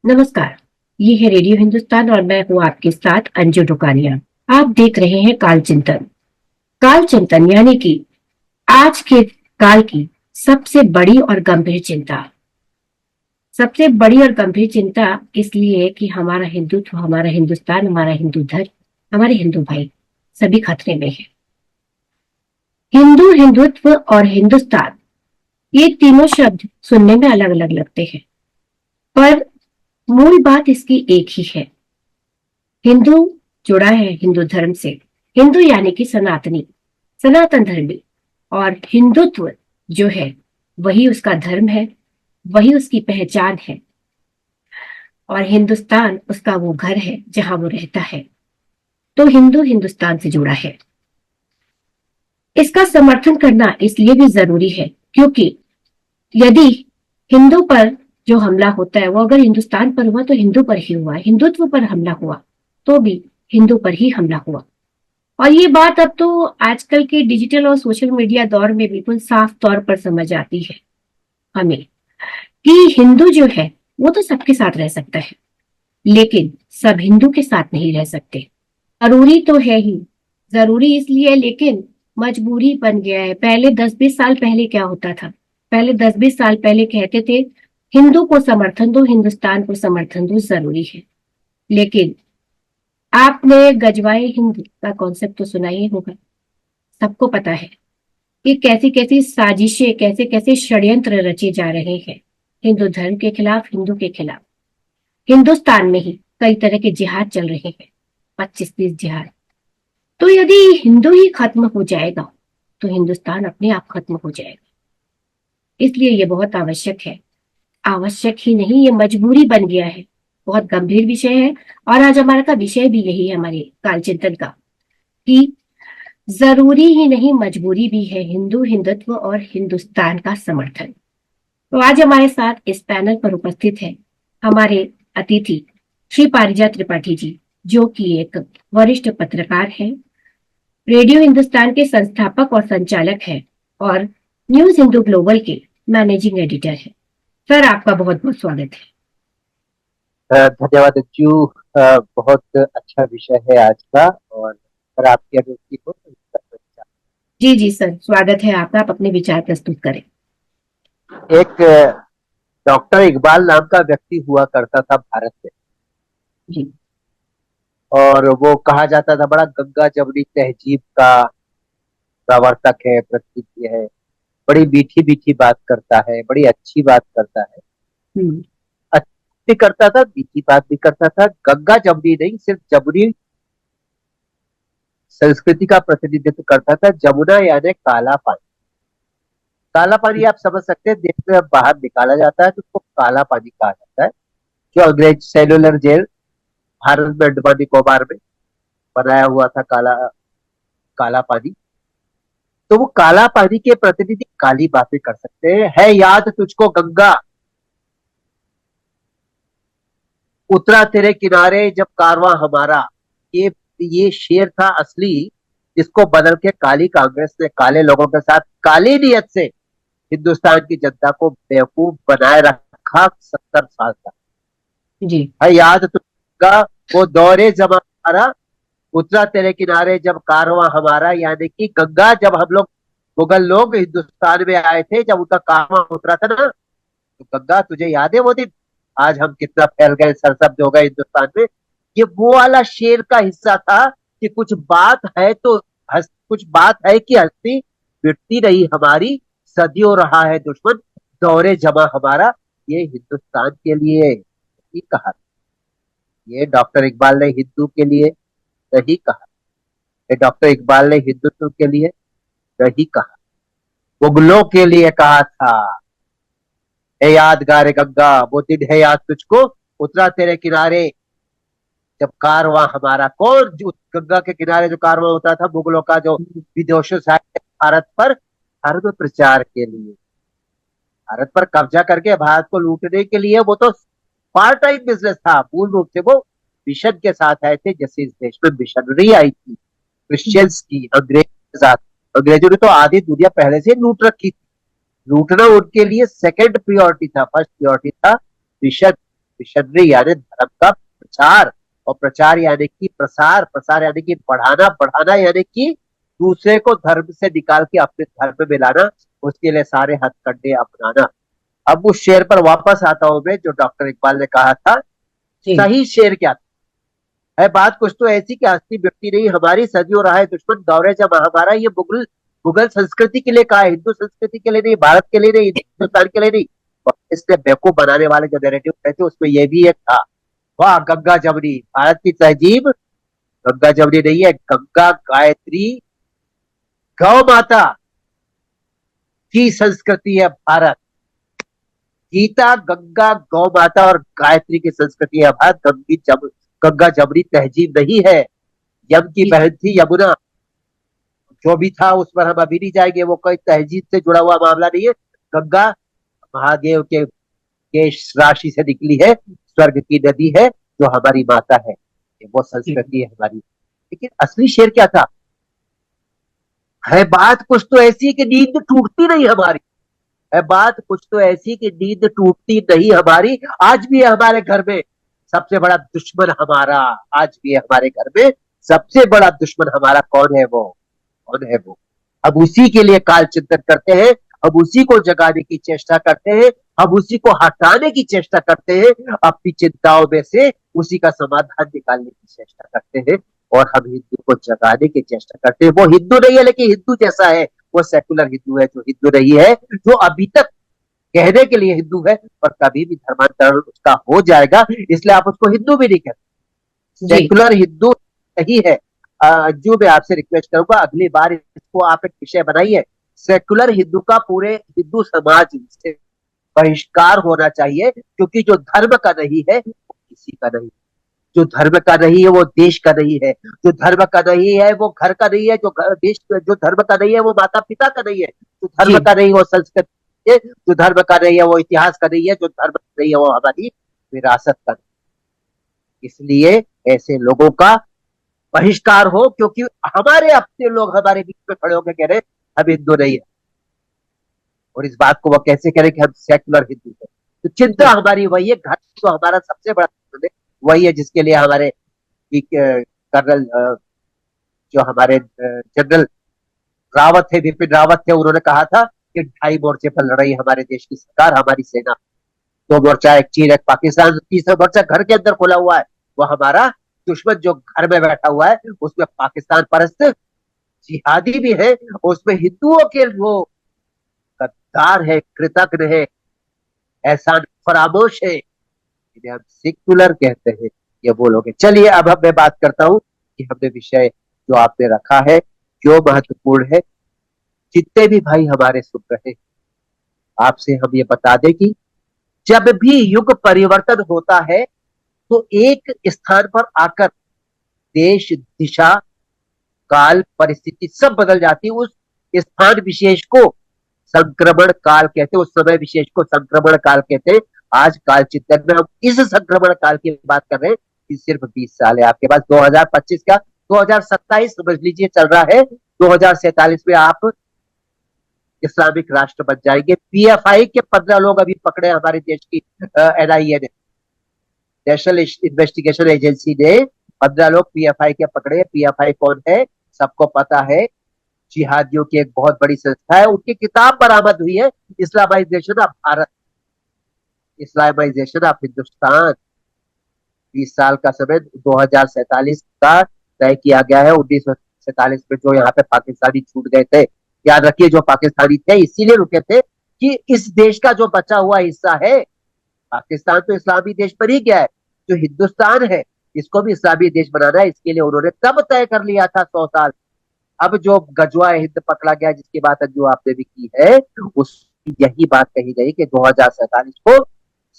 नमस्कार। ये है रेडियो हिंदुस्तान और मैं हूँ आपके साथ अंजू डुकानिया। आप देख रहे हैं काल चिंतन। काल चिंतन यानी कि आज के काल की सबसे बड़ी और गंभीर चिंता। सबसे बड़ी और गंभीर चिंता इसलिए कि हमारा हिंदुत्व, हमारा हिंदुस्तान, हमारा हिंदू धर्म, हमारे हिंदू भाई सभी खतरे में है। हिंदू, हिंदुत्व और हिंदुस्तान, ये तीनों शब्द सुनने में अलग अलग लगते हैं, पर मूल बात इसकी एक ही है। हिंदू जुड़ा है हिंदू धर्म से। हिंदू यानी कि सनातनी, सनातन धर्मी। और हिंदुत्व जो है वही उसका धर्म है, वही उसकी पहचान है। और हिंदुस्तान उसका वो घर है जहां वो रहता है। तो हिंदू हिंदुस्तान से जुड़ा है। इसका समर्थन करना इसलिए भी जरूरी है क्योंकि यदि हिंदू पर जो हमला होता है वो अगर हिंदुस्तान पर हुआ तो हिंदू पर ही हुआ, हिंदुत्व पर हमला हुआ तो भी हिंदू पर ही हमला हुआ। और ये बात अब तो आजकल के डिजिटल और सोशल मीडिया दौर में बिल्कुल साफ तौर पर समझ आती है हमें कि हिंदू जो है वो तो सबके साथ रह सकता है, लेकिन सब हिंदू के साथ नहीं रह सकते। जरूरी तो है ही, जरूरी इसलिए लेकिन मजबूरी बन गया है। पहले 10-20 साल पहले क्या होता था? पहले 10-20 साल पहले कहते थे हिंदू को समर्थन दो, हिंदुस्तान को समर्थन दो, जरूरी है। लेकिन आपने गजवाए हिंद का कॉन्सेप्ट तो सुना ही होगा। सबको पता है कि कैसी कैसी साजिशें, कैसे कैसे षड्यंत्र रचे जा रहे हैं हिंदू धर्म के खिलाफ, हिंदू के खिलाफ। हिंदुस्तान में ही कई तरह के जिहाद चल रहे हैं, 25-30 जिहाद। तो यदि हिंदू ही खत्म हो जाएगा तो हिंदुस्तान अपने आप खत्म हो जाएगा। इसलिए ये बहुत आवश्यक है। आवश्यक ही नहीं, ये मजबूरी बन गया है। बहुत गंभीर विषय है। और आज हमारा का विषय भी यही है, हमारे कालचिंतन का, कि जरूरी ही नहीं मजबूरी भी है हिंदू, हिंदुत्व और हिंदुस्तान का समर्थन। तो आज हमारे साथ इस पैनल पर उपस्थित है हमारे अतिथि श्री पारिजात त्रिपाठी जी, जो कि एक वरिष्ठ पत्रकार हैं, रेडियो हिंदुस्तान के संस्थापक और संचालक हैं और न्यूज हिंदू ग्लोबल के मैनेजिंग एडिटर हैं। सर, आपका बहुत बहुत स्वागत है। धन्यवाद अंजू। बहुत अच्छा विषय है आज का, और अगर आपकी अनुमति हो तो इस पर मैं विचार- जी जी सर, स्वागत है आपका। आप अपने विचार प्रस्तुत करें। एक डॉक्टर इकबाल नाम का व्यक्ति हुआ करता था भारत में, जी। और वो कहा जाता था बड़ा गंगा जमुनी तहजीब का प्रवर्तक है, प्रसिद्ध है। बड़ी मीठी मीठी बात करता है, बड़ी अच्छी बात करता है। हम्म। अच्छी भी करता था, मीठी बात भी करता था। गंगा जमुनी नहीं, सिर्फ जमुनी संस्कृति का प्रतिनिधित्व करता था। जमुना यानी काला पानी। काला पानी आप समझ सकते हैं, देश में बाहर निकाला जाता है तो उसको काला पानी कहा जाता है। जो अंग्रेज सेलुलर जेल भारत में अंडमान निकोबार में बनाया हुआ था, काला काला पानी। तो वो काला पानी के प्रतिनिधि काली बातें कर सकते हैं। है याद तुझको गंगा, उतरा तेरे किनारे जब कारवां हमारा। ये शेर था असली, जिसको बदल के काली कांग्रेस ने काले लोगों के साथ काली नियत से हिंदुस्तान की जनता को बेवकूफ बनाए रखा 70 साल तक। जी। है याद तुझका वो दौरे जमा हमारा, उतरा तेरे किनारे जब कारवां हमारा। यानी कि गंगा, जब हम लोग मुगल लोग हिंदुस्तान में आए थे, जब उनका कारवां उतरा था ना, तो गंगा तुझे याद है वो दिन? आज हम कितना फैल गए, सरसब्ज हो गए हिंदुस्तान में। ये वो वाला शेर का हिस्सा था कि कुछ बात है तो कुछ बात है कि हस्ती मिटती रही हमारी, सदियों रहा है दुश्मन दौरे जमा हमारा। ये हिंदुस्तान के लिए ही कहा। ये डॉक्टर इकबाल ने हिंदू के लिए नहीं कहा, ये डॉक्टर इकबाल ने हिंदुत्व के लिए नहीं कहा, मुगलों के लिए कहा था। है यादगार गंगा, वो दिन है याद तुझको, उतरा तेरे किनारे जब कारवां हमारा। कौन जो गंगा के किनारे जो कारवां होता था, मुगलों का, जो विदेशों से आए भारत पर धर्म प्रचार के लिए, भारत पर कब्जा करके भारत को लूटने के लिए। वो तो पार्ट टाइम बिजनेस था, मूल रूप से वो मिशन के साथ आए थे। जैसे इस देश में मिशनरी आई थी क्रिश्चियंस की अंग्रेज के साथ। अंग्रेजों ने तो आधी दुनिया पहले से लूट रखी थी। लूटना उनके लिए सेकंड प्रायोरिटी था, फर्स्ट प्रायोरिटी था मिशन। मिशनरी यानी धर्म का प्रचार, और प्रचार यानी कि प्रसार, प्रसार यानी कि बढ़ाना, बढ़ाना यानी कि दूसरे को धर्म से निकाल के अपने धर्म में मिलाना, उसके लिए सारे हथकंडे अपनाना। अब उस शेर पर वापस आता हूं मैं, जो डॉक्टर इकबाल ने कहा था। जी सही शेर क्या है? बात कुछ तो ऐसी कि हस्ती व्यक्ति नहीं हमारी, सदियों रहा है दुश्मन दौरे जब हमारा। ये मुगल मुगल संस्कृति के लिए कहा है, हिंदू संस्कृति के लिए नहीं, भारत के लिए नहीं, हिंदुस्तान के लिए नहीं। और इसलिए बेवकूफ बनाने वाले जो नैरेटिव कहते उसमें यह भी एक था। वाह गंगा जमुनी, भारत की तहजीब गंगा जमुनी नहीं है, गंगा गायत्री गौ माता की संस्कृति है भारत। गीता गंगा गौ माता और गायत्री की संस्कृति है भारत। गंगा जमुनी तहजीब नहीं है। यम की जी बहन थी यमुना, जो भी था उस पर हम अभी नहीं जाएंगे, वो कोई तहजीब से जुड़ा हुआ मामला नहीं है। गंगा महादेव के राशि से निकली है, स्वर्ग की नदी है, जो हमारी माता है, वो जी संस्कृति है हमारी। लेकिन असली शेर क्या था? है बात कुछ तो ऐसी कि नींद टूटती नहीं हमारी, है बात कुछ तो ऐसी कि नींद टूटती नहीं हमारी। आज भी है हमारे घर में सबसे बड़ा दुश्मन हमारा, आज भी है हमारे घर में सबसे बड़ा दुश्मन हमारा। कौन है वो? कौन है वो? अब उसी के लिए काल चिंतन करते हैं, अब उसी को जगाने की चेष्टा करते हैं, अब उसी को हटाने की चेष्टा करते हैं, अपनी चिंताओं में से उसी का समाधान निकालने की चेष्टा करते हैं। और हम हिंदू को जगाने की चेष्टा करते हैं। वो हिंदू नहीं है, लेकिन हिंदू जैसा है। वो सेकुलर हिंदू है, जो हिंदू नहीं है, जो अभी तक कहने के लिए हिंदू है, और कभी भी धर्मांतरण उसका हो जाएगा, इसलिए आप उसको हिंदू भी नहीं कहते। जी सेकुलर हिंदू सही है। जो मैं आपसे रिक्वेस्ट करूंगा, अगली बार इसको आप एक विषय बनाइए। सेकुलर हिंदू का पूरे हिंदू समाज से बहिष्कार होना चाहिए, क्योंकि जो धर्म का नहीं है वो किसी का नहीं। जो धर्म का नहीं है वो देश का नहीं है, जो धर्म का नहीं है वो घर का नहीं है, देश जो धर्म का नहीं है वो माता पिता का नहीं है, जो जी धर्म का नहीं वो संस्कृति है, जो धर्म का नहीं है वो इतिहास का नहीं है, जो धर्म का नहीं है वो हमारी विरासत का नहीं। इसलिए ऐसे लोगों का बहिष्कार हो, क्योंकि हमारे अपने लोग हमारे बीच में खड़े होकर कह रहे हैं हम हिंदू नहीं है। और इस बात को वो कैसे करें कि हम सेकुलर हिंदू हैं? तो चिंता जी हमारी वही है, घर तो हमारा सबसे बड़ा दुश्मन है, वही है जिसके लिए हमारे कर्नल, जो हमारे जनरल रावत थे, बिपिन रावत थे, उन्होंने कहा था कि 2.5 मोर्चे पर लड़ रही हमारे देश की सरकार, हमारी सेना। 2 मोर्चा, एक चीन एक पाकिस्तान, तीसरा मोर्चा घर के अंदर खुला हुआ है, वो हमारा दुश्मन जो घर में बैठा हुआ है। उसमें पाकिस्तान परस्त जिहादी भी है, उसमें हिंदुओं के वो गद्दार है, कृतज्ञ है, एहसान फरामोश है, इन्हें हम सेक्युलर कहते हैं। ये वो लोग हैं। चलिए अब मैं बात करता हूँ कि हमने विषय जो आपने रखा है क्यों महत्वपूर्ण है। जितने भी भाई हमारे सुन रहे हैं, आपसे हम ये बता दें कि जब भी युग परिवर्तन होता है, तो एक स्थान पर आकर देश, दिशा, काल, परिस्थिति सब बदल जाती है। उस स्थान विशेष को संक्रमण काल कहते हैं, उस समय विशेष को संक्रमण काल कहते हैं। आज काल चिंतन में हम इस संक्रमण काल की बात कर रहे हैं कि सिर्फ 20 साल है आपके पास, 2025 का, 2027 समझ लीजिए चल रहा है, 2047 में आप इस्लामिक राष्ट्र बन जाएंगे। पीएफआई के 15 लोग अभी पकड़े हमारे देश की एनआईए ने, नेशनल इन्वेस्टिगेशन एजेंसी ने 15 लोग पीएफआई के पकड़े। पीएफआई कौन है? सबको पता है, जिहादियों की एक बहुत बड़ी संस्था है। उनकी किताब बरामद हुई है, Islamisation of Bharat, Islamisation of Hindustan. 20 साल का समय 2047 का तय किया गया है। 1947 में जो यहाँ पे पाकिस्तानी छूट गए थे, याद रखिए, जो पाकिस्तानी थे इसीलिए रुके थे कि इस देश का जो बचा हुआ हिस्सा है, पाकिस्तान तो इस्लामी देश बन ही गया है, जो हिंदुस्तान है इसको भी इस्लामी देश बनाना है। इसके लिए उन्होंने तब तय कर लिया था 100 साल। अब जो गजवा हिंद पकड़ा गया, जिसकी बात जो आपने भी की है, उस यही बात कही गई कि 2047 को,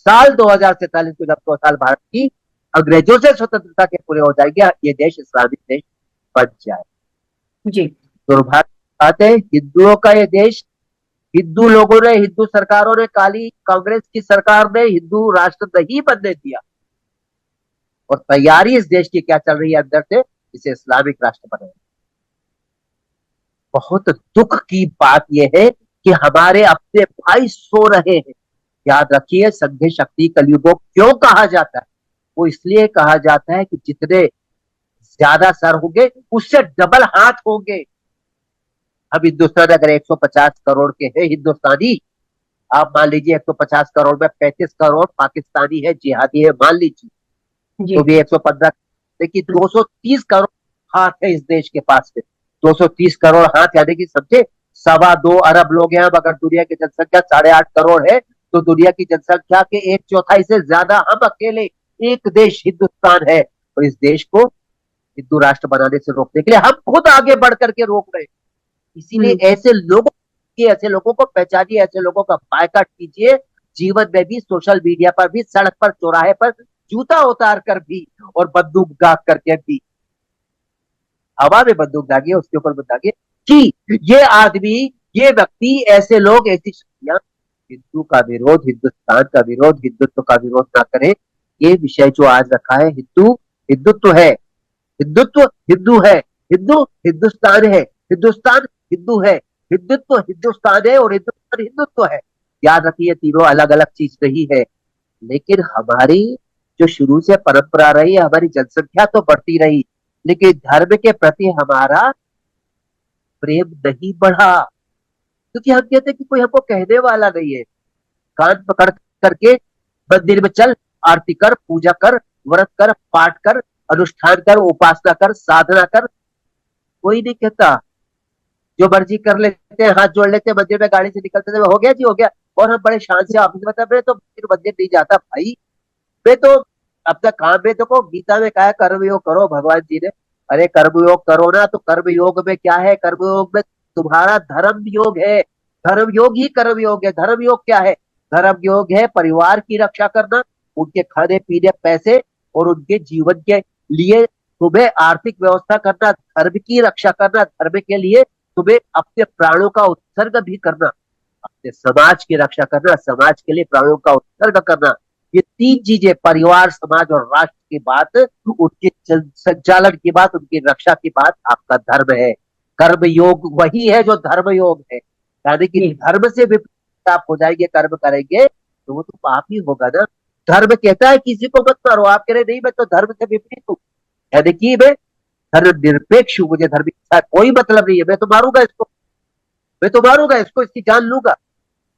साल 2047 को, जब 100 साल भारत की अंग्रेजों से स्वतंत्रता के पूरे हो जाएंगे, ये देश इस्लामिक देश बन जाए। जी दुर्भाग्य की बात है, हिंदुओं का ये देश, हिंदू लोगों ने, हिंदू सरकारों ने, काली कांग्रेस की सरकार ने हिंदू राष्ट्र नहीं बनने दिया। और तैयारी इस देश की क्या चल रही है अंदर से, इसे इस्लामिक राष्ट्र बनाए। बहुत दुख की बात यह है कि हमारे अपने भाई सो रहे हैं, याद रखिए, संघ शक्ति कलयुग क्यों कहा जाता है? वो इसलिए कहा जाता है कि जितने ज्यादा सर होंगे उससे डबल हाथ होंगे। अब हिंदुस्तान अगर 150 करोड़ के हैं हिंदुस्तानी, आप मान लीजिए 150 करोड़ में 35 करोड़ पाकिस्तानी है, जिहादी है, मान लीजिए, तो जी। भी 115। लेकिन 230 करोड़ हाथ है इस देश के पास में। 230 करोड़ हाथ यानी कि समझे 2.25 अरब लोग हैं। अब अगर दुनिया की जनसंख्या 8.5 करोड़ है, तो दुनिया की जनसंख्या के एक चौथाई से ज्यादा हम अकेले एक देश हिंदुस्तान है। और इस देश को हिंदू राष्ट्र बनाने से रोकने के लिए हम खुद आगे बढ़ करके रोक रहे हैं। इसीलिए हम्म। ऐसे लोगों को पहचानिए, ऐसे लोगों का बायकॉट कीजिए। जीवन में भी, सोशल मीडिया पर भी, सड़क पर, चौराहे पर जूता उतार कर भी और बंदूक दाग करके भी, हवा में बंदूक दागिए, उसके ऊपर मत दागिए कि ये आदमी, ये व्यक्ति, ऐसे लोग, ऐसी शक्तियां हिंदू का विरोध, हिंदुस्तान का विरोध, हिंदुत्व का विरोध ना करें। ये विषय जो आज रखा है, हिंदू हिंदुत्व है, हिंदुत्व हिंदू है, हिंदू हिंदुस्तान है, हिंदुस्तान हिंदू है, हिंदुत्व हिंदुस्तान है, और हिंदुस्तान हिंदुत्व है। याद रखिए, तीनों अलग अलग चीज नहीं है। लेकिन हमारी जो शुरू से परंपरा रही है, हमारी जनसंख्या तो बढ़ती रही, लेकिन धर्म के प्रति हमारा प्रेम नहीं बढ़ा। क्योंकि हम कहते हैं कि कोई हमको कहने वाला नहीं है। कान पकड़ करके मंदिर में चल, आरती कर, पूजा कर, व्रत कर, पाठ कर, अनुष्ठान कर, उपासना कर, साधना कर, कोई नहीं कहता। जो मर्जी कर लेते हैं, हाथ जोड़ लेते हैं, मंदिर में गाड़ी से निकलते थे, हो गया जी, हो गया। और हम बड़े शान से ऑफिस में, मैं तो मंदिर नहीं जाता भाई। मैं तो अपना काम में, तो को गीता में कहा है कर्मयोग करो, भगवान जी ने। अरे कर्मयोग करो ना, तो कर्मयोग में क्या है? कर्मयोग में तुम्हारा धर्म योग है। धर्म योग ही कर्म योग है। धर्म योग क्या है? धर्म योग है परिवार की रक्षा करना, उनके खाने पीने, पैसे और उनके जीवन के लिए तुम्हें आर्थिक व्यवस्था करना, धर्म की रक्षा करना, धर्म के लिए तुम्हें अपने प्राणों का उत्सर्ग भी करना, अपने समाज की रक्षा करना, समाज के लिए प्राणों का उत्सर्ग करना। ये तीन चीजें, परिवार, समाज और राष्ट्र की बात, उनके संचालन की बात, उनकी रक्षा की बात, आपका धर्म है। कर्म योग वही है जो धर्म योग है। यानी कि जी। धर्म से विपरीत आप हो जाएंगे, कर्म करेंगे, तो वो तो पाप ही होगा ना। धर्म कहता है किसी को मत मारो, आप कह रहे नहीं मैं तो धर्म से विपरीत हूँ, यानी कि मैं धर्म निरपेक्ष हूँ, मुझे धर्म के साथ कोई मतलब नहीं है, मैं तो मारूंगा इसको, मैं तो मारूंगा इसको, इसकी जान लूंगा।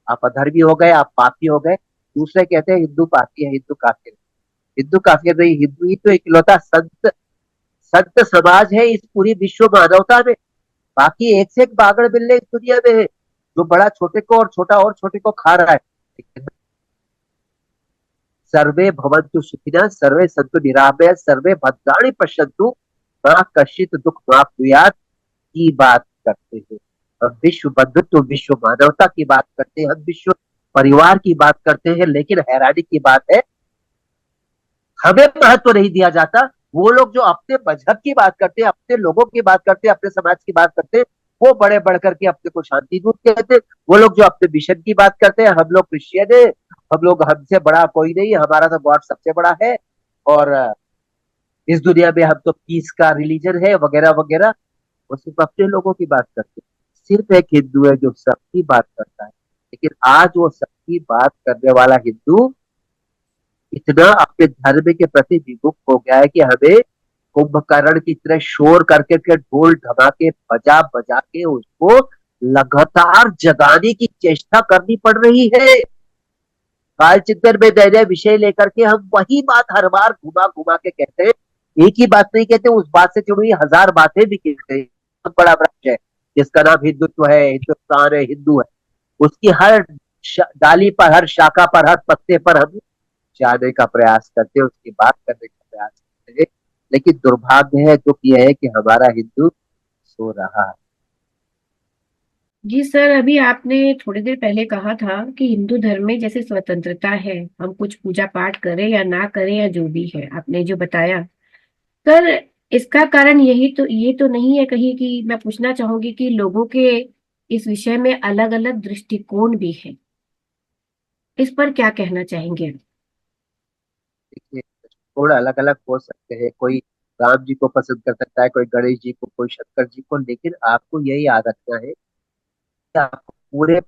आप अधर्मी हो गए, आप पापी हो गए। दूसरे कहते हैं हिंदू पापी है, हिंदू काफिर है। हिंदू काफिर नहीं, हिंदू ही तो इकलौता संत संत समाज है इस पूरी विश्व मानवता में। बाकी एक से एक बागड़ बिल्ले इस दुनिया में है, जो बड़ा छोटे को और छोटा और छोटे को खा रहा है। लेकिन सर्वे भवन्तु सुखिनः, सर्वे सन्तु निरामया, सर्वे भद्राणि पश्यन्तु मां कश्चित् दुख माप्नुयात् की बात करते हैं। हम विश्व बंधुत्व, विश्व मानवता की बात करते हैं, हम विश्व परिवार की बात करते हैं। लेकिन हैरानी की बात है, हमें महत्व नहीं दिया जाता। वो लोग जो अपने मजहब की बात करते हैं, अपने लोगों की बात करते हैं, अपने समाज की बात करते हैं, वो बड़े बढ़ करके अपने को शांति दूत कहते हैं। वो लोग जो अपने मिशन की बात करते हैं, हम लोग क्रिश्चियन है, हम लोग, हमसे बड़ा कोई नहीं है, हमारा तो गॉड सबसे बड़ा है, और इस दुनिया में हम तो पीस का रिलीजन है, वगैरह वगैरह। वो सिर्फ अपने लोगों की बात करते हैं। सिर्फ एक हिंदू है जो सबकी बात करता है। लेकिन आज वो सबकी बात करने वाला हिंदू इतना अपने धर्म के प्रति विमुख हो गया है कि हमें कुंभकर्ण की तरह शोर करके के ढोल धमाके बजा बजा के उसको लगातार जगाने की चेष्टा करनी पड़ रही है। काल चिंतन में नए नए विषय लेकर के हम वही बात हर बार घुमा घुमा के कहते हैं। एक ही बात नहीं कहते, उस बात से जुड़ी हजार बातें भी कहते हैं। बहुत बड़ा वृक्ष है जिसका नाम हिंदुत्व है, हिंदुस्तान है, हिंदू है। उसकी हर डाली पर, हर शाखा पर, हर पत्ते पर हम जाने का प्रयास करते हैं, उसकी बात करने का प्रयास करते हैं। लेकिन दुर्भाग्य है, दुख यह है कि हमारा हिंदू सो रहा है। जी सर, अभी आपने थोड़ी देर पहले कहा था कि हिंदू धर्म में जैसे स्वतंत्रता है, हम कुछ पूजा पाठ करें या ना करें या जो भी है, आपने जो बताया सर, इसका कारण यही तो, ये तो नहीं है कहीं कि मैं पूछना चाहूंगी कि लोगों के इस विषय में अलग अलग दृष्टिकोण भी है, इस पर क्या कहना चाहेंगे? देखिए, थोड़ा अलग अलग हो सकते हैं। कोई राम जी को पसंद कर सकता है, कोई गणेश जी को, कोई शंकर जी को। लेकिन आपको यही याद रखना है कि आपको पूरे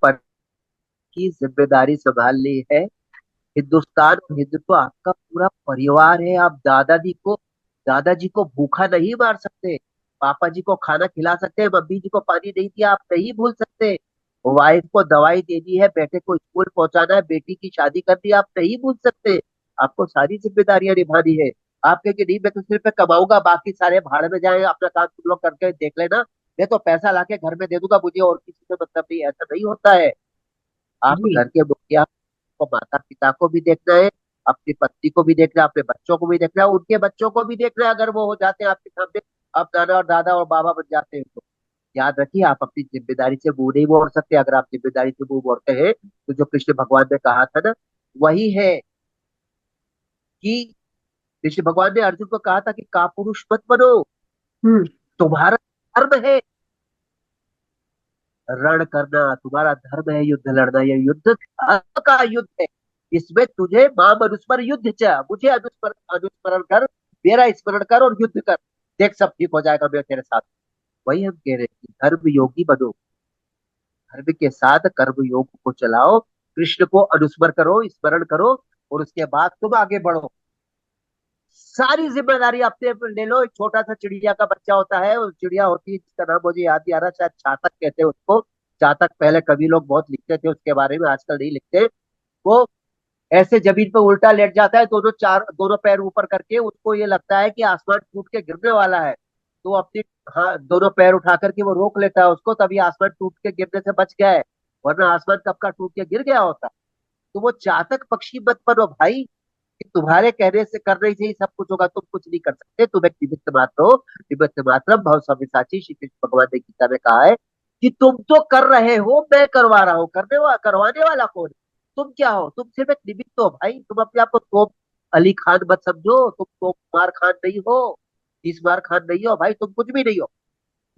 की जिम्मेदारी संभाल ली है। हिंदुस्तान और हिंदुत्व आपका पूरा परिवार है। आप दादाजी को भूखा नहीं मार सकते, पापा जी को खाना खिला सकते हैं, मम्मी जी को पानी नहीं दिया आप नहीं भूल सकते, वाइफ को दवाई देनी है, बेटे को स्कूल पहुंचाना है, बेटी की शादी करनी है, आप नहीं भूल सकते। आपको सारी जिम्मेदारियां निभानी है। आप कहेंगे नहीं मैं तो सिर्फ कमाऊंगा, बाकी सारे भाड़ में जाए, अपना काम तुम लोग करके देख लेना, मैं तो पैसा लाके घर में दे दूंगा, मुझे और किसी से मतलब नहीं, ऐसा नहीं होता है। आप जी। घर के मुखिया को, माता पिता को भी देखना है, अपनी पत्नी को भी देखना है, अपने बच्चों को भी देखना है, उनके बच्चों को भी देखना है, अगर वो हो जाते हैं आपके सामने, आप नाना और दादा और बाबा बन जाते हैं तो याद रखिए आप अपनी जिम्मेदारी से मुंह नहीं मोड़ सकते। अगर आप जिम्मेदारी से मुंह मोड़ते हैं तो जो कृष्ण भगवान ने कहा था ना, वही है कि कृष्ण भगवान ने अर्जुन को कहा था कि कापुरुष मत बनो, हम्म। तुम्हारा धर्म है रण करना, तुम्हारा धर्म है युद्ध लड़ना, ये युद्ध धर्म का युद्ध है। इसमें तुझे माम अनुस्मर युद्ध चा, मुझे अनुस्मरण कर, मेरा स्मरण कर और युद्ध कर, देख सब ठीक हो जाएगा मैं तेरे साथ। वही हम कह रहे हैं कि धर्म योगी बनो, धर्म के साथ कर्म योग को चलाओ, कृष्ण को अनुस्मर करो, स्मरण करो, और उसके बाद तुम आगे बढ़ो। सारी जिम्मेदारी अपने ऊपर ले लो। एक छोटा सा चिड़िया का बच्चा होता है, उस चिड़िया होती है जिसका नाम मुझे याद नहीं आ रहा, शायद चातक कहते हैं उसको। चातक पहले कवि लोग बहुत लिखते थे उसके बारे में, आजकल नहीं लिखते। वो ऐसे जमीन पे उल्टा लेट जाता है, दोनों पैर ऊपर करके, उसको ये लगता है कि आसमान टूट के गिरने वाला है, तो वो अपनी, हाँ, दोनों पैर उठा करके वो रोक लेता है उसको, तभी आसमान टूट के गिरने से बच गया है, वरना आसमान कब का टूट के गिर गया होता। तो वो चातक पक्षी मत बनो भाई, कि तुम्हारे कहने से करने से ही सब कुछ होगा, तुम कुछ नहीं कर सकते, तुम एक निमित्त मात्र हो। निमित्त मात्र भव सव्यसाची, श्री कृष्ण भगवान ने गीता में कहा है कि तुम तो कर रहे हो, मैं करवा रहा हूँ, करवाने वाला कौन है? तुम क्या हो? तुम सिर्फ एक निमित्त हो भाई। तुम अपने आप को तोप अली खान मत समझो, तुम तोप मार खान नहीं हो, इस मार खान नहीं हो भाई, तुम कुछ भी नहीं हो।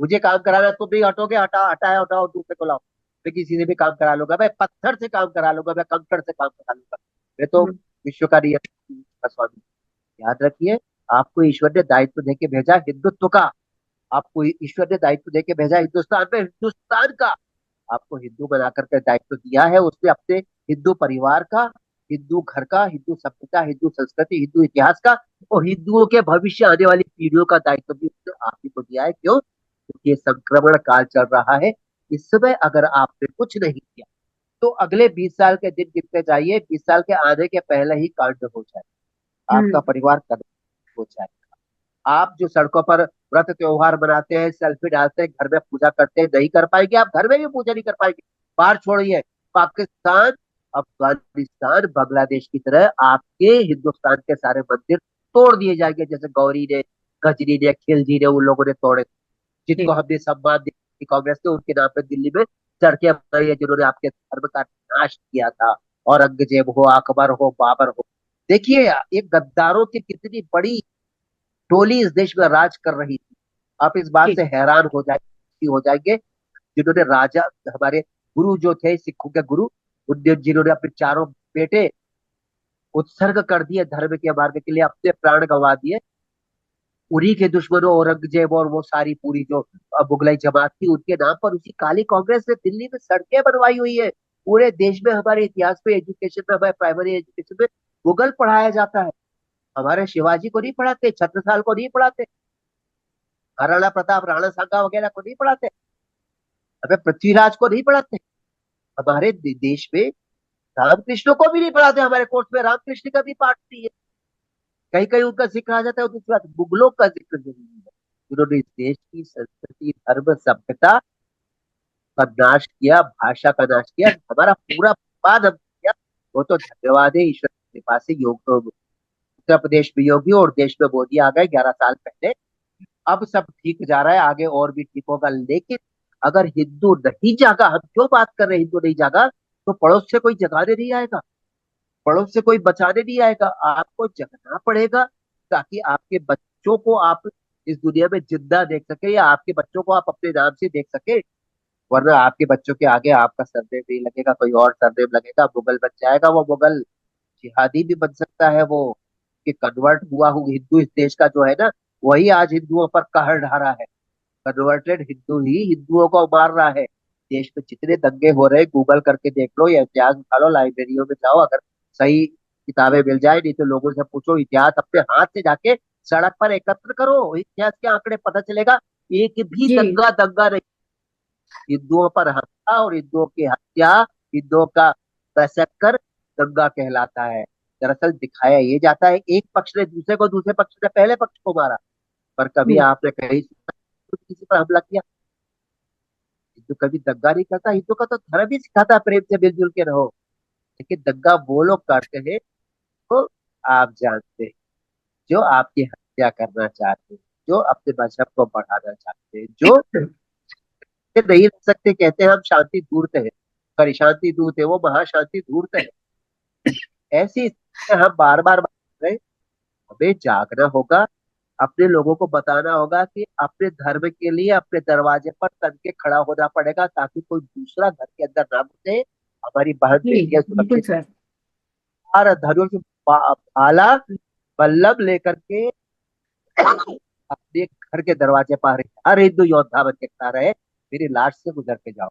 मुझे काम कराना है, तुम नहीं हटोगे, हटाया हटाओ, दूसरे को लाओ, मैं किसी से भी काम करा लूंगा, मैं पत्थर से काम करा लूंगा, मैं कंकड़ से काम करा लूंगा, मैं तो हम्म। विश्व का नियंता स्वामी। याद रखिए, आपको ईश्वर ने दायित्व देके भेजा हिंदुत्व का, आपको ईश्वर ने दायित्व देके भेजा हिंदुस्तान में, हिंदुस्तान का आपको हिंदू बना करके दायित्व दिया है। उसने अपने हिंदू परिवार का, हिंदू घर का, हिंदू सभ्यता, हिंदू संस्कृति, हिंदू इतिहास का, और हिंदुओं के भविष्य आने वाली पीढ़ियों का दायित्व भी उसने आप ही को दिया है। क्यों? क्योंकि ये संक्रमण काल चल रहा है। इस समय अगर आपने कुछ नहीं किया तो अगले 20 साल के दिन गिनते जाइए, 20 साल के आने के पहले ही कांड हो जाए, आपका हम्म। परिवार खत्म हो जाए। आप जो सड़कों पर व्रत त्योहार मनाते हैं, सेल्फी डालते हैं, घर में पूजा करते हैं, नहीं कर पाएंगे, आप घर में भी पूजा नहीं कर पाएंगे। बाहर छोड़िए, पाकिस्तान, अफगानिस्तान, बांग्लादेश की तरह आपके हिंदुस्तान के सारे मंदिर तोड़ दिए जाएंगे, जैसे गौरी ने, गजनी ने, खिलजी ने, उन लोगों ने तोड़े, जिनको जी। हमने सम्मान दिया कांग्रेस ने, उनके नाम पे दिल्ली में सड़कें बनाई है, जिन्होंने आपके धर्म का नाश किया था। औरंगजेब हो, अकबर हो, बाबर हो, देखिए ये गद्दारों की कितनी बड़ी टोली इस देश में राज कर रही थी। आप इस बात जी। से हैरान हो जाएंगे, जिन्होंने राजा, हमारे गुरु जो थे, सिखों के गुरु, उनने, जिन्होंने अपने चारों बेटे उत्सर्ग कर दिए धर्म के मार्ग के लिए, अपने प्राण गंवा दिए, उन्हीं के दुश्मनों औरंगजेब और वो सारी पूरी जो मुगलाई जमात थी, उनके नाम पर उसी काली कांग्रेस ने दिल्ली में सड़कें बनवाई हुई है। पूरे देश में हमारे इतिहास में, एजुकेशन में, हमारे प्राइमरी एजुकेशन में मुगल पढ़ाया जाता है। हमारे शिवाजी को नहीं पढ़ाते, छत्रसाल को नहीं पढ़ाते, महाराणा प्रताप, राणा सांगा वगैरह को नहीं पढ़ाते, हमें पृथ्वीराज को नहीं पढ़ाते, हमारे देश में रामकृष्ण को भी नहीं पढ़ाते, हमारे कोर्स में रामकृष्ण का भी पाठ नहीं है। कहीं कहीं उनका जिक्र आ जाता है, और दूसरी बात मुगलों का जिक्र जरूरी है, जिन्होंने इस देश की संस्कृति, धर्म, सभ्यता का नाश किया, भाषा का नाश किया, हमारा पूरा बाद हम किया। वो तो धन्यवाद है ईश्वर के पास से, योग उत्तर प्रदेश में योगी और देश में मोदी आ गए 11 साल पहले। अब सब ठीक जा रहा है, आगे और भी ठीक होगा। लेकिन अगर हिंदू नहीं जागा, हम क्यों बात कर रहे हैं हिंदू नहीं जागा, तो पड़ोस से कोई जगाने नहीं आएगा, पड़ोस से कोई बचाने नहीं आएगा, आपको जगना पड़ेगा, ताकि आपके बच्चों को आप इस दुनिया में जिंदा देख सके, या आपके बच्चों को आप अपने नाम से देख सके। वरना आपके बच्चों के आगे आपका सरनेम नहीं लगेगा, कोई और सरनेम लगेगा, मुगल बन जाएगा वो मुगल, जिहादी भी बन सकता है वो, कि कन्वर्ट हुआ हूँ हिंदू, इस देश का जो है ना, वही आज हिंदुओं पर कहर ढा रहा है। कन्वर्टेड हिंदू ही हिंदुओं को मार रहा है। देश में जितने दंगे हो रहे, गूगल करके देख लो या इतिहास उठा लो, लाइब्रेरियों में जाओ, अगर सही किताबें मिल जाए, नहीं तो लोगों से पूछो, इतिहास अपने हाथ से जाके सड़क पर एकत्र करो, इतिहास के आंकड़े पता चलेगा। एक भी जी दंगा दंगा नहीं, हिंदुओं पर हमला और हिंदुओं की हत्या, हिंदुओं का मैसेकर दंगा कहलाता है। दरअसल दिखाया ये जाता है एक पक्ष ने दूसरे को, दूसरे पक्ष ने पहले पक्ष को मारा, पर कभी हम्म, आपने कहीं सुना किसी पर हमला किया? हिंदू कभी दंगा नहीं करता, हिंदू का तो धर्म ही सिखाता है प्रेम से मिलजुल के रहो। लेकिन दंगा वो लोग करते हैं तो आप जानते हैं, जो आपकी हत्या करना चाहते हैं, जो अपने मजहब को बढ़ाना चाहते हैं, जो नहीं रह सकते, कहते हैं हम शांति दूत है, पर शांति दूत है वो महाशांति दूत है। ऐसी स्थिति में हम बार बार रहे, हमें जागना होगा, अपने लोगों को बताना होगा कि अपने धर्म के लिए अपने दरवाजे पर तन के खड़ा होना पड़ेगा, ताकि कोई दूसरा घर के अंदर ना घुसे, हमारी बहन जी बेटियां बिल्कुल सुरक्षित। सर। और धनुष भाला बल्लभ लेकर के अपने घर के दरवाजे पर हर हिंदू योद्धा बन के खड़ा रहे, मेरी लाश से गुजर के जाओ।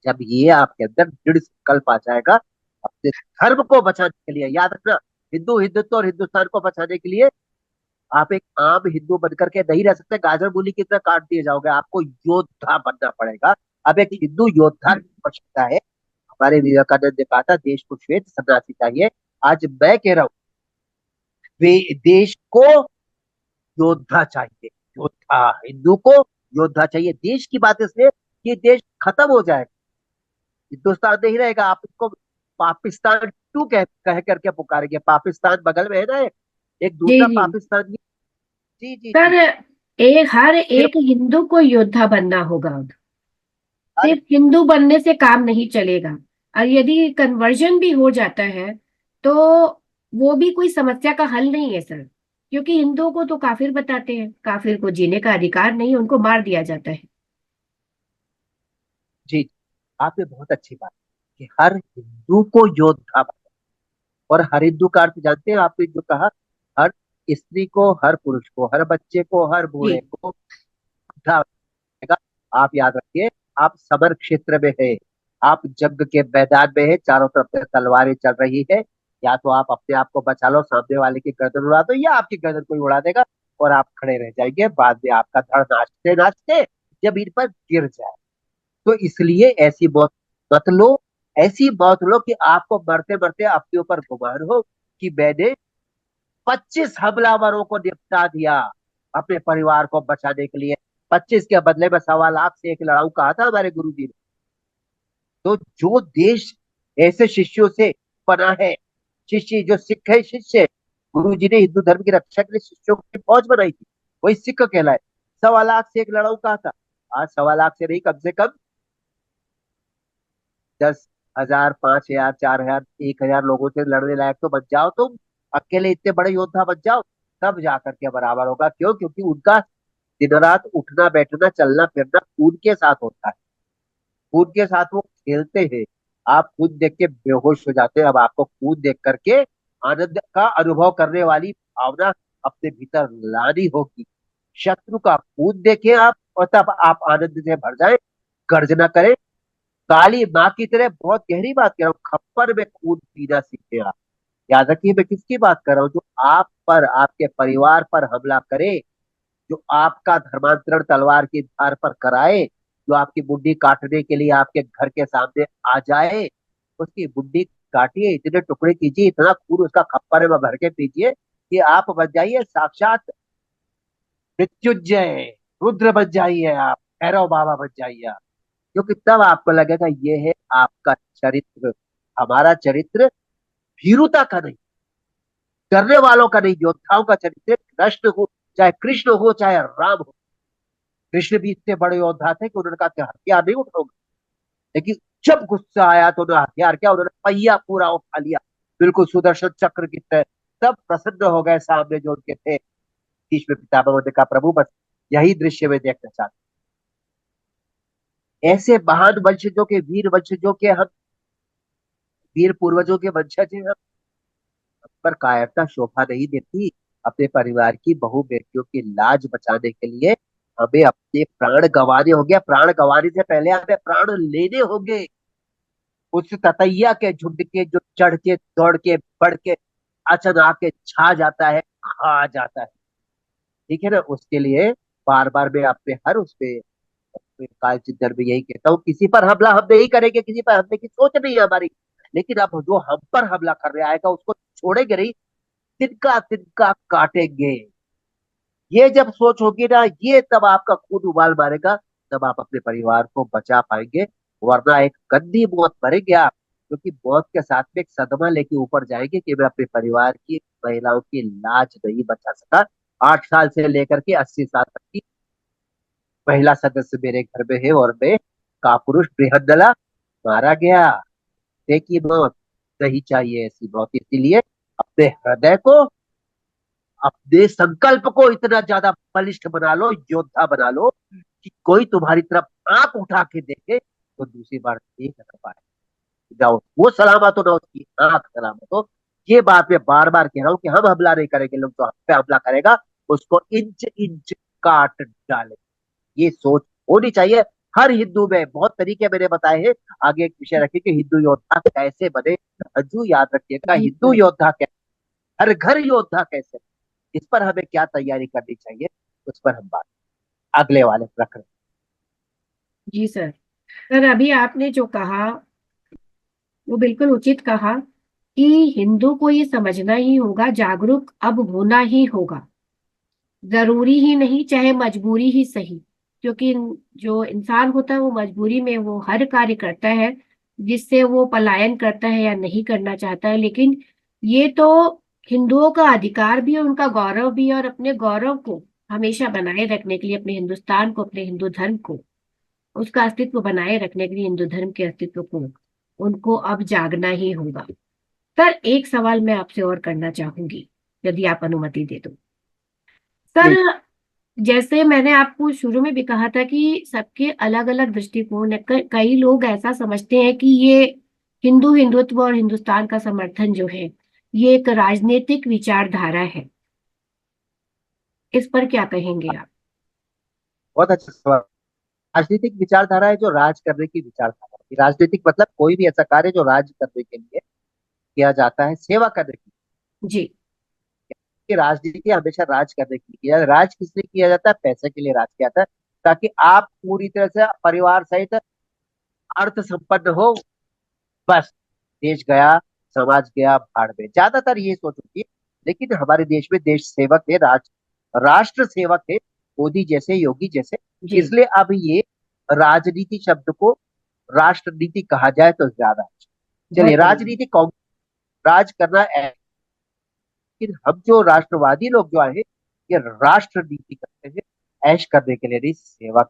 जब ये आपके अंदर दृढ़ संकल्प आ जाएगा, अपने धर्म को बचाने के लिए, याद रखना, हिंदू हिंदुत्व और हिंदुस्तान को बचाने के लिए आप एक आम हिंदू बनकर के नहीं रह सकते, गाजर मूली की तरह काट दिए जाओगे, आपको योद्धा बनना पड़ेगा। अब एक हिंदू योद्धा की आवश्यकता है। हमारे विवेकानंद ने कहा था, देश को श्वेत सन्यासी चाहिए। आज मैं कह रहा हूँ, वे देश को योद्धा चाहिए, योद्धा, हिंदू को योद्धा चाहिए। देश की बात इसलिए कि देश खत्म हो जाएगा, हिंदुस्तान नहीं रहेगा। आप इसको पाकिस्तान टू कह करके पुकारेंगे, पाकिस्तान बगल में है ना, एक जी दूसरा जी पाकिस्तान जी जी सर, जी। हर फिर एक हिंदू को योद्धा बनना होगा। हर सिर्फ हिंदू बनने से काम नहीं चलेगा, और यदि कन्वर्जन भी हो जाता है तो वो भी कोई समस्या का हल नहीं है सर, क्योंकि हिंदुओं को तो काफिर बताते हैं, काफिर को जीने का अधिकार नहीं, उनको मार दिया जाता है। जी, आपने बहुत अच्छी बात की कि हर हिंदू को योद्धा बना, और हर हिंदू का अर्थ जानते हैं आपने जो कहा, हर स्त्री को, हर पुरुष को, हर बच्चे को, हर बूढ़े जी को योद्धा बनेगा। आप याद रखिए, आप समर क्षेत्र में है, आप जंग के मैदान में है, चारों तरफ से तलवारें चल रही है, या तो आप अपने आप को बचा लो, सामने वाले की गर्दन उड़ा दो, या आपकी गर्दन कोई उड़ा देगा और आप खड़े रह जाएंगे, बाद में आपका धड़ नाचते नाचते जमीन पर गिर जाए। तो इसलिए ऐसी मौत मत लो, ऐसी मौत लो कि आपको मरते मरते अपने ऊपर गुमान हो कि मैंने 25 हमलावरों को निपटा दिया अपने परिवार को बचाने के लिए। 25 के बदले में 1.25 लाख से एक लड़ाऊ कहा था हमारे गुरु जी ने। तो जो देश ऐसे शिष्यों से बना है, शिष्य जो सिख है, शिष्य, गुरु जी ने हिंदू धर्म की रक्षा के लिए शिष्यों की फौज बनाई थी, वही सिख कहलाए। 1.25 लाख से एक लड़ाऊ कहा था, आज 1.25 लाख से नहीं, कम से कम 10,000, 5,000, 4,000, 1,000 लोगों से लड़ने लायक तो बच जाओ तुम, अकेले इतने बड़े योद्धा बच जाओ, तब जाकर के बराबर होगा। क्यों? क्योंकि उनका दिन रात उठना बैठना चलना फिरना खून के साथ होता है, खून के साथ वो खेलते हैं। आप खुद देख के बेहोश हो जाते हैं। अब आपको खुद देख करके आनंद का अनुभव करने वाली भावना अपने भीतर लानी होगी। शत्रु का खून देखें आप, और तब आप आनंद से भर जाए, गर्जना करें, काली माँ की तरह। बहुत गहरी बात कह रहा हूँ, खप्पर में खून पीना सीखे आप। याद रखिए मैं किसकी बात कर रहा हूँ, जो आप पर, आपके परिवार पर हमला करे, जो आपका धर्मांतरण तलवार की धार पर कराए, जो आपकी मुंडी काटने के लिए आपके घर के सामने आ जाए, उसकी मुंडी काटिए, इतने टुकड़े कीजिए, इतना खून उसका खप्पर में भर के पीजिए कि आप बन जाइए साक्षात मृत्युंजय, रुद्र बन जाइए आप, भैरव बाबा बन जाइए आप। क्योंकि तब आपको लगेगा ये है आपका चरित्र। हमारा चरित्र भीरुता का नहीं, डरने वालों का नहीं, योद्धाओं का चरित्र। कृष्ण हो, चाहे कृष्ण हो, चाहे राम हो, कृष्ण भी इतने बड़े योद्धा थे कि उन्होंने कहा कि हथियार नहीं उठाऊंगा, लेकिन जब गुस्सा आया तो उन्होंने हथियार क्या, उन्होंने पहिया पूरा उठा लिया, बिल्कुल सुदर्शन चक्र की तरह। तब प्रसन्न हो गए सामने जो उनके थे भीष्म पितामह, ने कहा प्रभु बस यही दृश्य में देखना चाहते। ऐसे महान वंशजों के, वीर वंशजों के हम, वीर पूर्वजों के वंशज हैं हम, पर कायरता शोभा नहीं देती। अपने परिवार की बहू बेटियों की लाज बचाने के लिए हमें अपने प्राण गंवाने होंगे, प्राण गंवाने से पहले हमें प्राण लेने होंगे। उस ततैया के झुंड के जो चढ़ के दौड़ के बढ़ के अचानक आके छा जाता है, खा जाता है, ठीक है ना। उसके लिए बार बार मैं अपने हर उस पे काल चिंतन में यही कहता हूँ, किसी पर हमला हम नहीं करेंगे, किसी पर हमले की सोच नहीं है हमारी, लेकिन अब जो हम पर हमला करने आएगा उसको छोड़ेंगे नहीं, तिनका तिनका काटेंगे। ये जब सोच होगी ना, ये तब आपका खून उबाल मारेगा, तब आप अपने परिवार को बचा पाएंगे। वरना एक गंदी मौत मरेंगे आप, क्योंकि मौत के साथ में एक सदमा लेके ऊपर जाएंगे कि मैं अपने परिवार की महिलाओं की लाज नहीं बचा सका। 8 साल से लेकर के 80 साल तक की महिला सदस्य मेरे घर में है, और मैं कापुरुष बृहन्नला मारा गया। देखिए मौत नहीं चाहिए, ऐसी मौत। इसीलिए अपने हृदय को, अपने संकल्प को इतना ज्यादा बलिष्ठ बना लो, योद्धा बना लो, कि कोई तुम्हारी तरफ आंख उठा के देखे तो दूसरी बार देख ना पाए। जाओ वो सलामत हो ना उसकी आंख सलामत हो। ये बात मैं बार बार कह रहा हूँ कि हम हमला नहीं करेंगे, लोग जो हम पे हमला करेगा उसको इंच इंच काट डाले। ये सोच होनी चाहिए हर हिंदू में। बहुत तरीके मैंने बताए हैं। आगे एक विषय रखिए कि हिंदू योद्धा कैसे बने। अंजू याद रखिएगा, जी हिंदू सर। योद्धा कैसे, हर घर योद्धा कैसे, इस पर हमें क्या तैयारी करनी चाहिए, उस पर हम बात अगले वाले प्रकरण। जी सर। सर अभी आपने जो कहा वो बिल्कुल उचित कहा कि हिंदू को ये समझना ही होगा, जागरूक अब होना ही होगा। जरूरी ही नहीं, चाहे मजबूरी ही सही, क्योंकि जो इंसान होता है वो मजबूरी में वो हर कार्य करता है जिससे वो पलायन करता है या नहीं करना चाहता है। लेकिन ये तो हिंदुओं का अधिकार भी है, उनका गौरव भी है, और अपने गौरव को हमेशा बनाए रखने के लिए, अपने हिंदुस्तान को, अपने हिंदू धर्म को, उसका अस्तित्व बनाए रखने के लिए, हिंदू धर्म के अस्तित्व को उनको अब जागना ही होगा। सर एक सवाल मैं आपसे और करना चाहूंगी, यदि आप अनुमति दे दो। सर बिल्कुल। जैसे मैंने आपको शुरू में भी कहा था कि सबके अलग अलग दृष्टिकोण है। कई लोग ऐसा समझते हैं कि ये हिंदुत्व और हिंदुस्तान का समर्थन जो है ये एक राजनीतिक विचारधारा है। इस पर क्या कहेंगे आप? बहुत अच्छा सवाल। राजनीतिक विचारधारा है जो राज करने की विचारधारा है। राजनीतिक मतलब कोई भी ऐसा कार्य जो राज करने के लिए किया जाता है, सेवा करने की। जी। कि राजनीति हमेशा राज करने की किया जाता है। राज किस लिए किया जाता है? पैसे के लिए राज किया जाता है, ताकि आप पूरी तरह से परिवार सहित अर्थ संपन्न हो। बस देश गया, समाज गया भाड़ में, ज्यादातर ये सोच होती है। लेकिन हमारे देश में देश सेवक है, राष्ट्र सेवक है, मोदी जैसे, योगी जैसे। जी। इसलिए अब ये राजनीति शब्द को राष्ट्रनीति कहा जाए तो ज्यादा अच्छा। चलिए, बहुत बढ़िया। राजनीति कौन, राज करना लेकिन हम जो राष्ट्रवादी लोग जो आए, ये राष्ट्र नीति करते हैं, ऐश करने के लिए नहीं, सेवा।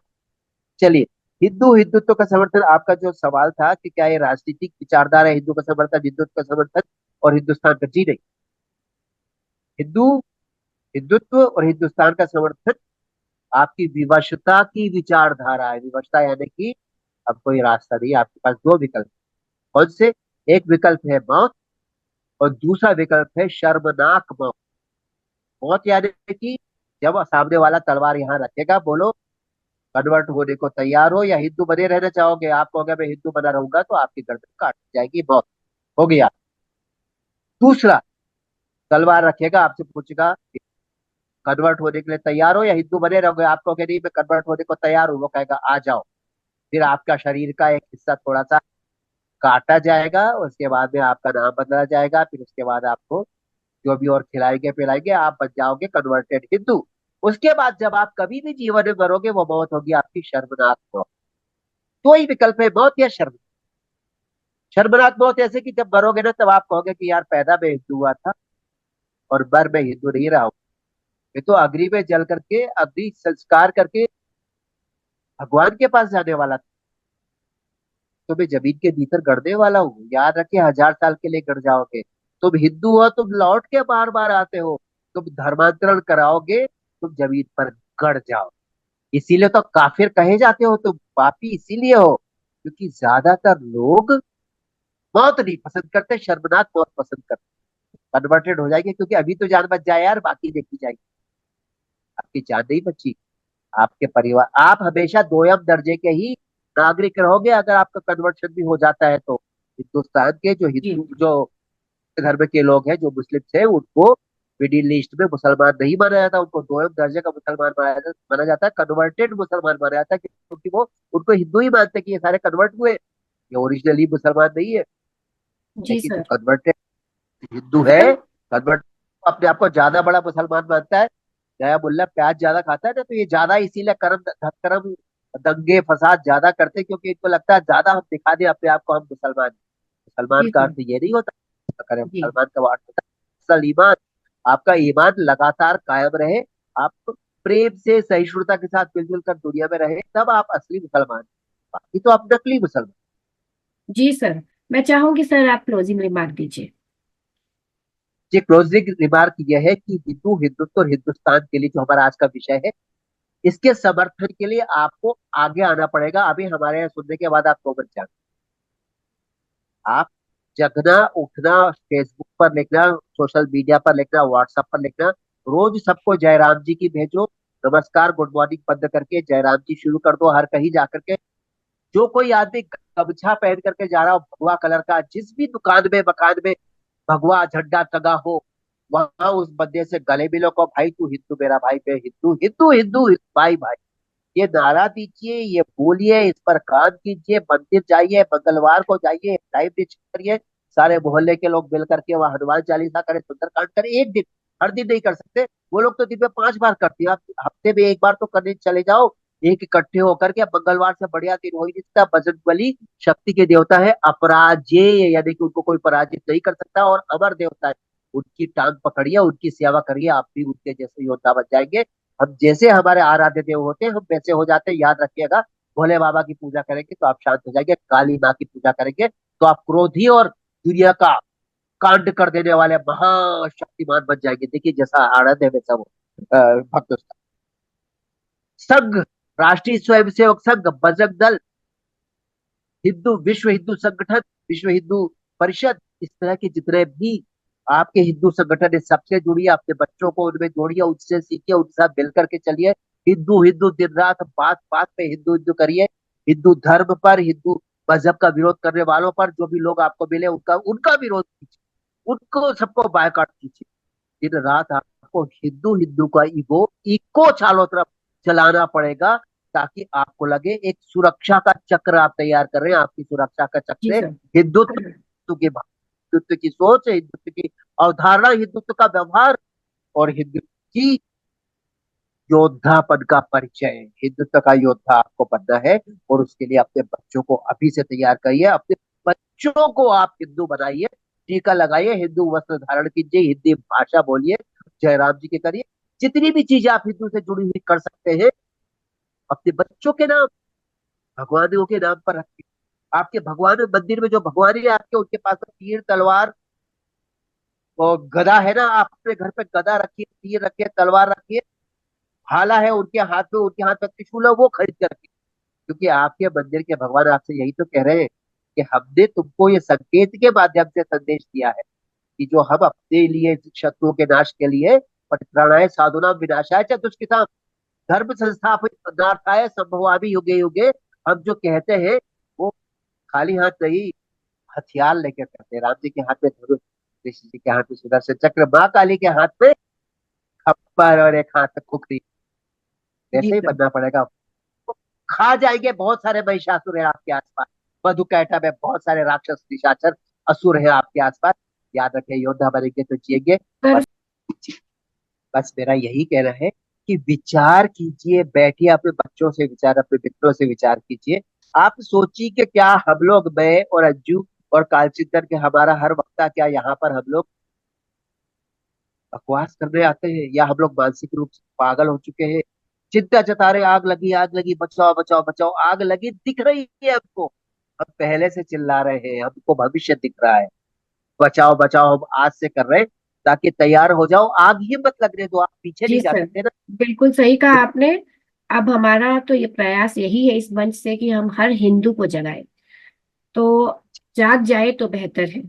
चलिए, हिंदुत्व का समर्थन, आपका जो सवाल था कि क्या ये राजनीतिक विचारधारा है, हिंदू का समर्थन, हिंदुत्व का समर्थन और हिंदुस्तान का, जी नहीं। हिंदू, हिंदुत्व और हिंदुस्तान का समर्थन आपकी विवशता की विचारधारा है। विवशता यानी कि अब कोई रास्ता नहीं, आपके पास दो विकल्प। कौन से? एक विकल्प है मौत, और दूसरा विकल्प है शर्मनाक मौत। मौत यानी कि जब सामने वाला तलवार यहाँ रखेगा, बोलो कन्वर्ट होने को तैयार हो या हिंदू बने रहना चाहोगे। आप कहोगे मैं हिंदू बना रहूंगा, तो आपकी गर्दन काट जाएगी, मौत हो गया। दूसरा, तलवार रखेगा, आपसे पूछेगा कन्वर्ट होने के लिए तैयार हो या हिंदू बने रहोगे। आप कहोगे नहीं, मैं कन्वर्ट होने को तैयार हूँ। वो कहेगा आ जाओ। फिर आपका शरीर का एक हिस्सा थोड़ा सा काटा जाएगा, उसके बाद में आपका नाम बदला जाएगा, फिर उसके बाद आपको जो भी और खिलाएंगे पिलाएंगे, आप बन जाओगे कन्वर्टेड हिंदू। उसके बाद जब आप कभी भी जीवन में मरोगे, वो मौत होगी आपकी शर्मनाक मौत। दो ही विकल्प है, मौत या शर्म। शर्मनाक मौत ऐसे कि जब मरोगे ना, तब आप कहोगे कि यार पैदा मैं हिंदू हुआ था और मर मैं हिंदू नहीं रहा हूँ। ये तो अग्नि में जल करके, अग्नि संस्कार करके भगवान के पास जाने वाला था। तो मैं जमीन के भीतर गड़ने वाला हूँ, याद रखिए, 1000 साल के लिए गड़ जाओगे। तुम हिंदू हो, तुम लौट के बार बार आते हो। तुम धर्मांतरण कराओगे, तुम जमीन पर गड़ जाओ। इसीलिए तो काफिर कहे जाते हो, तुम पापी इसीलिए हो क्योंकि ज्यादातर लोग मौत नहीं पसंद करते, शर्मनाक मौत पसंद करते। कन्वर्टेड हो जाएंगे, क्योंकि अभी तो जान बच जाए यार, बाकी देखी जाएगी। आपकी जान नहीं बची, आपके परिवार, आप हमेशा दोयम दर्जे के ही नागरिक रहोगे अगर आपका कन्वर्शन भी हो जाता है तो। हिंदुस्तान के जो जी हिंदू जो धर्म के लोग हैं, जो मुस्लिम थे, उनको मिडिल ईस्ट में मुसलमान नहीं माना जाता, उनको दोयम दर्जे का मुसलमान माना जाता है, कन्वर्टेड मुसलमान माना जाता है, क्योंकि वो उनको हिंदू ही मानते हैं कि ये सारे कन्वर्ट हुए, ये ओरिजिनली मुसलमान नहीं है। जी लेकिन जो सर। कन्वर्टेड हिंदू है, कन्वर्ट अपने आप को ज्यादा बड़ा मुसलमान मानता है। नया मुल्ला प्याज ज्यादा खाता है ना, तो ये ज्यादा इसीलिए कर्म दंगे फसाद ज्यादा करते हैं, क्योंकि इनको लगता है ज्यादा हम दिखा दें अपने आप को हम मुसलमान हैं। मुसलमान जी का सर। अर्थ ये नहीं होता। करें जी मुसलमान का अर्थ होता है असल ईमान। आपका ईमान लगातार कायम रहे, आप प्रेम से सहिष्णुता के साथ मिलजुल कर दुनिया में रहे, तब आप असली मुसलमान हैं। बाकी तो आप नकली मुसलमान। जी सर, मैं चाहूंगी सर आप क्लोजिंग रिमार्क दीजिए। ये क्लोजिंग रिमार्क यह है कि हिंदू, हिंदुत्व और हिंदुस्तान के लिए जो हमारा आज का विषय है, इसके समर्थन के लिए आपको आगे आना पड़ेगा। अभी हमारे यहाँ सुनने के बाद आप तो मत जाना। आप जगना उठना, फेसबुक पर लिखना, सोशल मीडिया पर लिखना, व्हाट्सएप पर लिखना, रोज सबको जयराम जी की भेजो, नमस्कार गुड मॉर्निंग बंद करके जयराम जी शुरू कर दो हर कहीं जाकर के। जो कोई आदमी गमछा पहन करके जा रहा हो भगवा कलर का, जिस भी दुकान में मकान में भगवा झंडा टंगा हो, वहां उस बंदे से गले मिलो को, भाई तू हिंदू मेरा भाई, मैं हिंदू, हिंदू हिंदू भाई भाई। ये नारा दीजिए, ये बोलिए, इस पर काम कीजिए, मंदिर जाइए, मंगलवार को जाइए, टाइम निश्चित करिए, सारे मोहल्ले के लोग मिल करके वहां हनुमान चालीसा करें, सुंदरकांड करें। एक दिन, हर दिन नहीं कर सकते। वो लोग तो दिन में 5 बार करते हैं, आप हफ्ते में एक बार तो करने चले जाओ। एक इकट्ठे होकर के, अब मंगलवार से बढ़िया दिन हो ही नहीं सकता। बजरंग बली शक्ति के देवता है, अपराजेय, यानी कि उनको कोई पराजित नहीं कर सकता, और अमर देवता है। उनकी टांग पकड़िए, उनकी सेवा करिए, आप भी उनके जैसे योद्धा बन जाएंगे। हम जैसे हमारे आराध्य देव होते हैं, हम वैसे हो जाते हैं। याद रखिएगा, भोले बाबा की पूजा करेंगे तो आप शांत हो जाएंगे, काली माँ की पूजा करेंगे तो आप क्रोधी और दुनिया का कांड कर देने वाले महाशक्तिमान बन जाएंगे। देखिए जैसा आनंद है वैसा वो भक्त उसका। संघ, राष्ट्रीय स्वयंसेवक संघ, बजरंग दल, हिंदू, विश्व हिंदू संगठन, विश्व हिंदू परिषद, इस तरह के जितने भी आपके हिंदू संगठन है, सबसे जुड़िए, अपने बच्चों को उनमें जोड़िए, उनसे सीखिए, उनके साथ मिल करके चलिए। हिंदू हिंदू दिन रात बात बात पे हिंदू हिंदू करिए। हिंदू धर्म पर, हिंदू मजहब का विरोध करने वालों पर, जो भी लोग आपको मिले उनका उनका विरोध कीजिए, उनको सबको बायकॉट कीजिए। दिन रात आपको हिंदू हिंदू का इको चारों तरफ चलाना पड़ेगा, ताकि आपको लगे एक सुरक्षा का चक्र आप तैयार कर रहे हैं। आपकी सुरक्षा का जी चक्र है सर। हिंदुत्व के हिंदुत्व की सोच, हिंदुत्व की अवधारणा, हिंदुत्व का व्यवहार, और हिंदुत्व की योद्धापन का परिचय। हिंदुत्व का योद्धा आपको बनना है, और उसके लिए अपने बच्चों को अभी से तैयार करिए। अपने बच्चों को आप हिंदू बनाइए, टीका लगाइए, हिंदू वस्त्र धारण कीजिए, हिंदी भाषा बोलिए, जयराम जी के करिए। जितनी भी चीजें आप हिंदू से जुड़ी हुई कर सकते हैं, अपने बच्चों के नाम, भगवानों के नाम पर रखिए। आपके भगवान मंदिर में जो भगवान है आपके, उनके पास में तीर तलवार और गदा है ना, आप अपने घर पे गदा रखिए, तीर रखिए, तलवार रखिए, भाला है उनके हाथ में त्रिशूल है, वो खरीद कर रखिए। क्योंकि आपके मंदिर के भगवान आपसे यही तो कह रहे हैं कि हमने तुमको ये संकेत के माध्यम से संदेश दिया है कि जो हम अपने लिए, शत्रुओं के नाश के लिए, परित्राणाय साधुनाम विनाशाय च दुष्कृताम, धर्म संस्थापनार्थाय संभवामि युगे युगे, हम जो कहते हैं वो खाली हाथ नहीं, हथियार लेकर करते हैं। राम जी के हाथ में धनुष, कृष्ण जी के हाथ में सुदर्शन चक्र, माँ काली के हाथ में खप्पर, और एक हाथ में खुखरी। जी वैसे ही सर। बनना पड़ेगा। तो खा जाएंगे, बहुत सारे महिषासुर हैं आपके आसपास, मधु कैटा में बहुत सारे राक्षस निशाचर असुर हैं आपके आसपास। याद रखें, योद्धा बनेंगे तो जिएंगे। सर। बस, बस मेरा यही कहना है कि विचार कीजिए, बैठिए, अपने बच्चों से विचार, अपने मित्रों से विचार कीजिए। आप सोचिए कि क्या हम लोग, मैं और अंजू और कालचिंतन के, हमारा हर वक्ता, क्या यहाँ पर हम लोग बकवास करने आते हैं, या हम लोग मानसिक रूप से पागल हो चुके हैं? चिंता जता रहे, आग लगी, बचाओ बचाओ बचाओ, आग लगी दिख रही है हमको, हम पहले से चिल्ला रहे हैं, हमको भविष्य दिख रहा है। बचाओ बचाओ हम आज से कर रहे हैं, ताकि तैयार हो जाओ, आग ही मत लगने दो, आप पीछे जी नहीं जा सर, सकते ना। बिल्कुल सही कहा आपने। अब हमारा तो ये प्रयास यही है इस मंच से कि हम हर हिंदू को जगाएं, तो जाग जाए तो बेहतर है।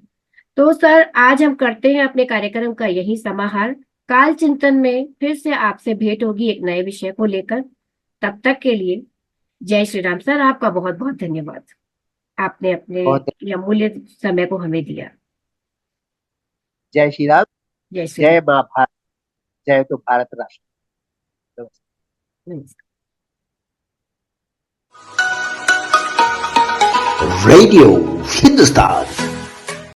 तो सर आज हम करते हैं अपने कार्यक्रम का यही समाहार। काल चिंतन में फिर से आपसे भेंट होगी एक नए विषय को लेकर। तब तक के लिए जय श्री राम। सर, आपका बहुत बहुत धन्यवाद, आपने अपने बहुत ये अमूल्य समय को हमें दिया। जय श्री राम। जय श्री जय राम। माँ भारत। जय तो भारत राष्ट्र। नमस्कार। रेडियो हिंदुस्तान।